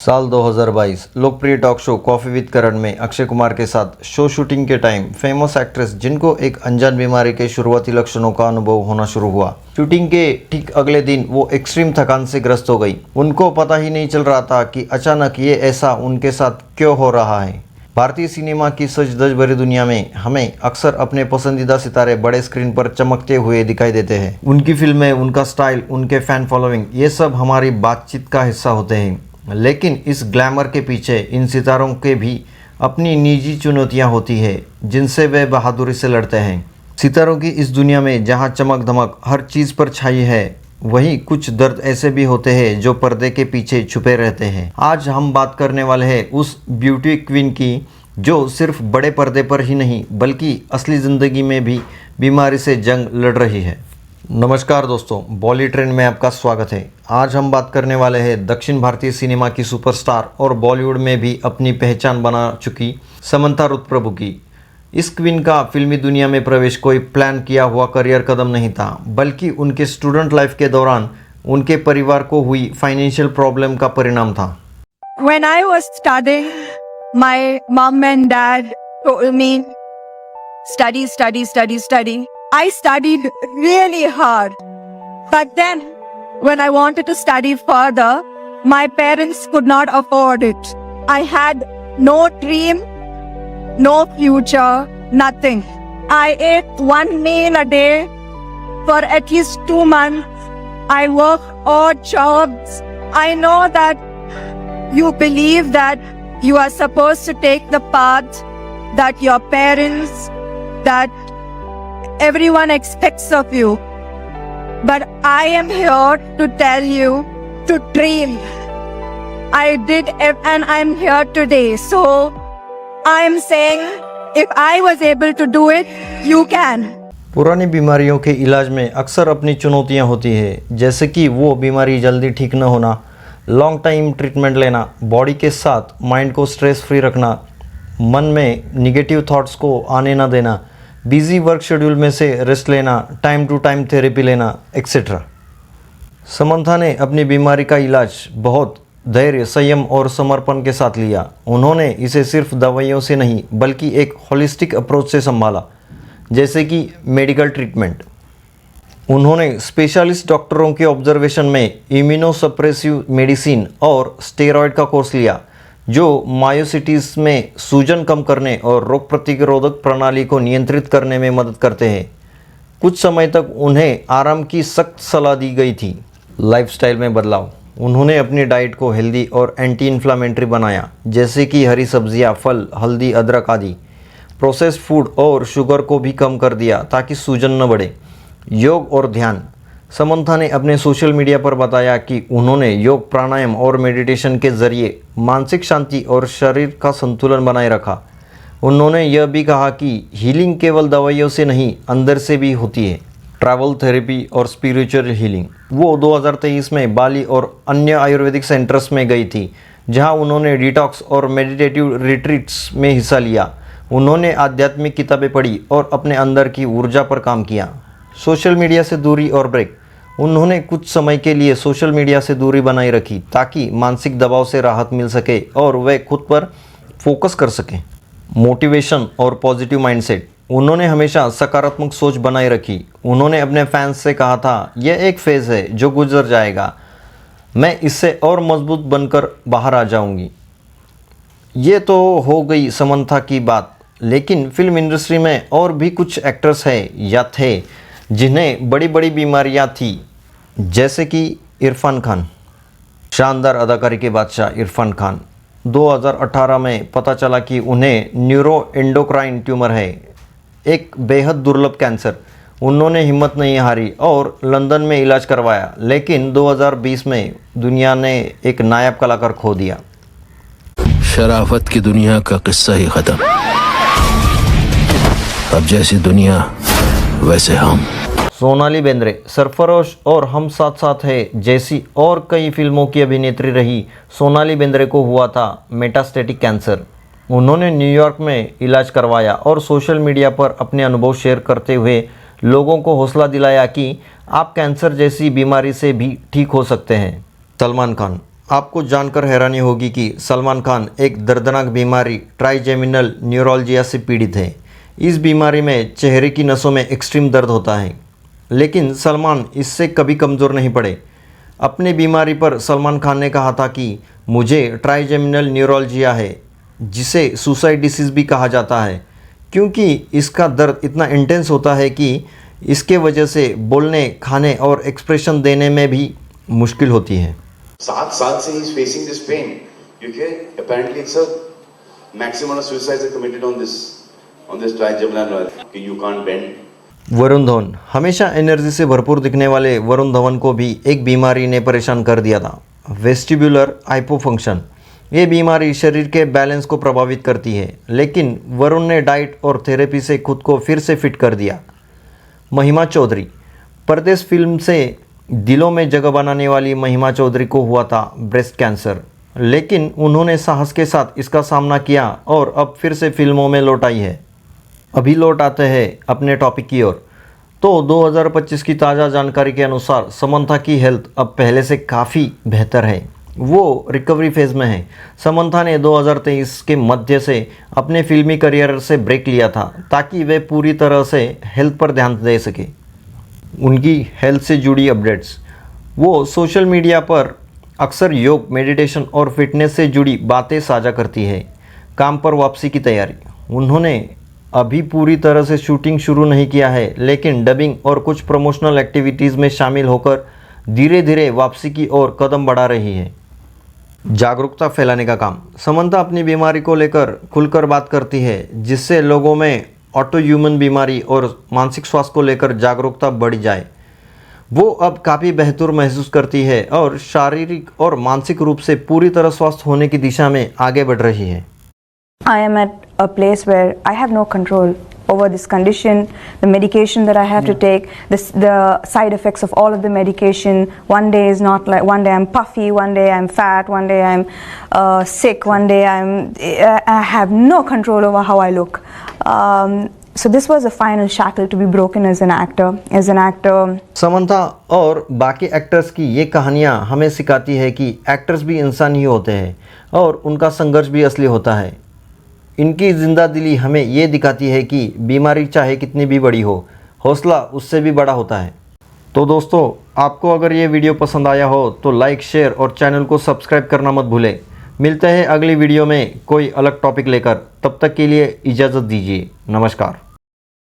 साल 2022 लोकप्रिय talk show coffee with करण में अक्षय कुमार के साथ शो शूटिंग के टाइम फेमस एक्ट्रेस जिनको एक अनजान बीमारी के शुरुआती लक्षणों का अनुभव होना शुरू हुआ। शूटिंग के ठीक अगले दिन वो एक्सट्रीम थकान से ग्रस्त हो गई। उनको पता ही नहीं चल रहा था कि अचानक ये ऐसा उनके साथ क्यों हो रहा है। भारतीय सिनेमा की सज धज भरी दुनिया में हमें अक्सर अपने पसंदीदा सितारे बड़े स्क्रीन पर चमकते हुए दिखाई देते हैं। उनकी फिल्में, उनका स्टाइल, उनके फैन फॉलोइंग, ये सब हमारी बातचीत का हिस्सा होते हैं। लेकिन इस ग्लैमर के पीछे इन सितारों के भी अपनी निजी चुनौतियां होती है जिनसे वे बहादुरी से लड़ते हैं। सितारों की इस दुनिया में जहां चमक धमक हर चीज़ पर छाई है, वहीं कुछ दर्द ऐसे भी होते हैं जो पर्दे के पीछे छुपे रहते हैं। आज हम बात करने वाले हैं उस ब्यूटी क्वीन की जो सिर्फ बड़े पर्दे पर ही नहीं बल्कि असली ज़िंदगी में भी बीमारी से जंग लड़ रही है। नमस्कार दोस्तों, बॉली ट्रेंड में आपका स्वागत है। आज हम बात करने वाले हैं दक्षिण भारतीय सिनेमा की सुपरस्टार और बॉलीवुड में भी अपनी पहचान बना चुकी समंथा रुथ प्रभु की। इस क्वीन का फिल्मी दुनिया में प्रवेश कोई प्लान किया हुआ करियर कदम नहीं था, बल्कि उनके स्टूडेंट लाइफ के दौरान उनके परिवार को हुई फाइनेंशियल प्रॉब्लम का परिणाम था। When I was studying, my mom and dad told me, study, study, study, study. I studied really hard. But then, when I wanted to study further, my parents could not afford it. I had no dream, no future, nothing. I ate one meal a day for at least 2 months. I worked odd jobs. I know that you believe that you are supposed to take the path that your parents, that everyone expects of you. But I am here to tell you to dream. I did and I am here today. So I am saying if I was able to do it, you can. पुरानी बीमारियों के इलाज में अक्सर अपनी चुनौतियां होती है, जैसे कि वो बीमारी जल्दी ठीक न होना, लॉन्ग टाइम ट्रीटमेंट लेना, बॉडी के साथ माइंड को स्ट्रेस फ्री रखना, मन में निगेटिव थॉट्स को आने ना देना, बिजी वर्क शेड्यूल में से रेस्ट लेना, टाइम टू टाइम थेरेपी लेना, एक्सेट्रा। समंथा ने अपनी बीमारी का इलाज बहुत धैर्य, संयम और समर्पण के साथ लिया। उन्होंने इसे सिर्फ दवाइयों से नहीं बल्कि एक होलिस्टिक अप्रोच से संभाला, जैसे कि मेडिकल ट्रीटमेंट। उन्होंने स्पेशलिस्ट डॉक्टरों के ऑब्जर्वेशन में इम्यूनोसप्रेसिव मेडिसिन और स्टेरॉयड का कोर्स लिया, जो मायोसिटीज में सूजन कम करने और रोग प्रतिरोधक प्रणाली को नियंत्रित करने में मदद करते हैं। कुछ समय तक उन्हें आराम की सख्त सलाह दी गई थी। लाइफस्टाइल में बदलाव। उन्होंने अपनी डाइट को हेल्दी और एंटी इन्फ्लामेटरी बनाया, जैसे कि हरी सब्जियां, फल, हल्दी, अदरक आदि। प्रोसेस्ड फूड और शुगर को भी कम कर दिया ताकि सूजन न बढ़े। योग और ध्यान। समंथा ने अपने सोशल मीडिया पर बताया कि उन्होंने योग, प्राणायाम और मेडिटेशन के जरिए मानसिक शांति और शरीर का संतुलन बनाए रखा। उन्होंने यह भी कहा कि हीलिंग केवल दवाइयों से नहीं, अंदर से भी होती है। ट्रैवल थेरेपी और स्पिरिचुअल हीलिंग। वो 2023 में बाली और अन्य आयुर्वेदिक सेंटर्स में गई थी, जहां उन्होंने डिटॉक्स और मेडिटेटिव रिट्रीट्स में हिस्सा लिया। उन्होंने आध्यात्मिक किताबें पढ़ी और अपने अंदर की ऊर्जा पर काम किया। सोशल मीडिया से दूरी और ब्रेक। उन्होंने कुछ समय के लिए सोशल मीडिया से दूरी बनाए रखी ताकि मानसिक दबाव से राहत मिल सके और वे खुद पर फोकस कर सकें। मोटिवेशन और पॉजिटिव माइंडसेट। उन्होंने हमेशा सकारात्मक सोच बनाए रखी। उन्होंने अपने फैंस से कहा था, यह एक फेज़ है जो गुजर जाएगा, मैं इससे और मजबूत बनकर बाहर आ जाऊंगी। ये तो हो गई समंथा की बात, लेकिन फिल्म इंडस्ट्री में और भी कुछ एक्टर्स हैं या थे जिन्हें बड़ी बड़ी बीमारियां थी, जैसे कि इरफान खान। शानदार अदाकारी के बादशाह इरफान खान। 2018 में पता चला कि उन्हें न्यूरो एंडोक्राइन ट्यूमर है, एक बेहद दुर्लभ कैंसर। उन्होंने हिम्मत नहीं हारी और लंदन में इलाज करवाया, लेकिन 2020 में दुनिया ने एक नायाब कलाकार खो दिया। शराफत की दुनिया का किस्सा ही खत्म। अब जैसी दुनिया वैसे हम। सोनाली बेंद्रे। सरफरोश और हम साथ साथ है जैसी और कई फिल्मों की अभिनेत्री रही सोनाली बेंद्रे को हुआ था मेटास्टेटिक कैंसर। उन्होंने न्यूयॉर्क में इलाज करवाया और सोशल मीडिया पर अपने अनुभव शेयर करते हुए लोगों को हौसला दिलाया कि आप कैंसर जैसी बीमारी से भी ठीक हो सकते हैं। सलमान खान। आपको जानकर हैरानी होगी कि सलमान खान एक दर्दनाक बीमारी ट्राइजेमिनल न्यूरोलजिया से पीड़ित है। इस बीमारी में चेहरे की नसों में एक्सट्रीम दर्द होता है, लेकिन सलमान इससे कभी कमज़ोर नहीं पड़े। अपनी बीमारी पर सलमान खान ने कहा था कि मुझे ट्राइजेमिनल न्यूरोलजिया है, जिसे सुसाइड डिसीज़ भी कहा जाता है, क्योंकि इसका दर्द इतना इंटेंस होता है कि इसके वजह से बोलने, खाने और एक्सप्रेशन देने में भी मुश्किल होती है। 7 साल से ही is facing this pain, क्योंकि apparently it's a maximum of suicides are committed on this trigeminal nerve कि you can't bend। Varun Dhawan, हमेशा एनर्जी से भरपूर दिखने वाले वरुण धवन को भी एक बीमारी ने परेशान कर दिया था, वेस्टिब्युलर हाइपोफंक्शन। ये बीमारी शरीर के बैलेंस को प्रभावित करती है, लेकिन वरुण ने डाइट और थेरेपी से खुद को फिर से फिट कर दिया। महिमा चौधरी, परदेश फिल्म से दिलों में जगह बनाने वाली महिमा चौधरी को हुआ था ब्रेस्ट कैंसर, लेकिन उन्होंने साहस के साथ इसका सामना किया और अब फिर से फिल्मों में लौट आई है। अभी लौट आते हैं अपने टॉपिक की ओर। तो 2025 की ताज़ा जानकारी के अनुसार समंथा की हेल्थ अब पहले से काफ़ी बेहतर है। वो रिकवरी फेज़ में है। समंथा ने 2023 के मध्य से अपने फिल्मी करियर से ब्रेक लिया था ताकि वे पूरी तरह से हेल्थ पर ध्यान दे सके। उनकी हेल्थ से जुड़ी अपडेट्स, वो सोशल मीडिया पर अक्सर योग, मेडिटेशन और फिटनेस से जुड़ी बातें साझा करती है। काम पर वापसी की तैयारी, उन्होंने अभी पूरी तरह से शूटिंग शुरू नहीं किया है, लेकिन डबिंग और कुछ प्रमोशनल एक्टिविटीज़ में शामिल होकर धीरे धीरे वापसी की ओर कदम बढ़ा रही है। जागरूकता फैलाने का काम, समंथा अपनी बीमारी को लेकर खुलकर बात करती है, जिससे लोगों में ऑटो ह्यूमन बीमारी और मानसिक स्वास्थ्य को लेकर जागरूकता बढ़ जाए। वो अब काफ़ी बेहतर महसूस करती है और शारीरिक और मानसिक रूप से पूरी तरह स्वस्थ होने की दिशा में आगे बढ़ रही है। I am at a place where I have no control over this condition, the medication that I have to take, the side effects of all of the medication. One day is not like, one day I'm puffy, one day I'm fat, one day I'm sick, one day I have no control over how I look. So this was a final shackle to be broken as an actor. Samantha और बाकी actors की ये कहानियाँ हमें सिखाती है कि actors भी इंसान ही होते हैं और उनका संघर्ष भी असली होता है। इनकी जिंदा दिली हमें ये दिखाती है कि बीमारी चाहे कितनी भी बड़ी हो, हौसला उससे भी बड़ा होता है। तो दोस्तों, आपको अगर ये वीडियो पसंद आया हो तो लाइक, शेयर और चैनल को सब्सक्राइब करना मत भूलें। मिलते हैं अगली वीडियो में कोई अलग टॉपिक लेकर। तब तक के लिए इजाज़त दीजिए। नमस्कार।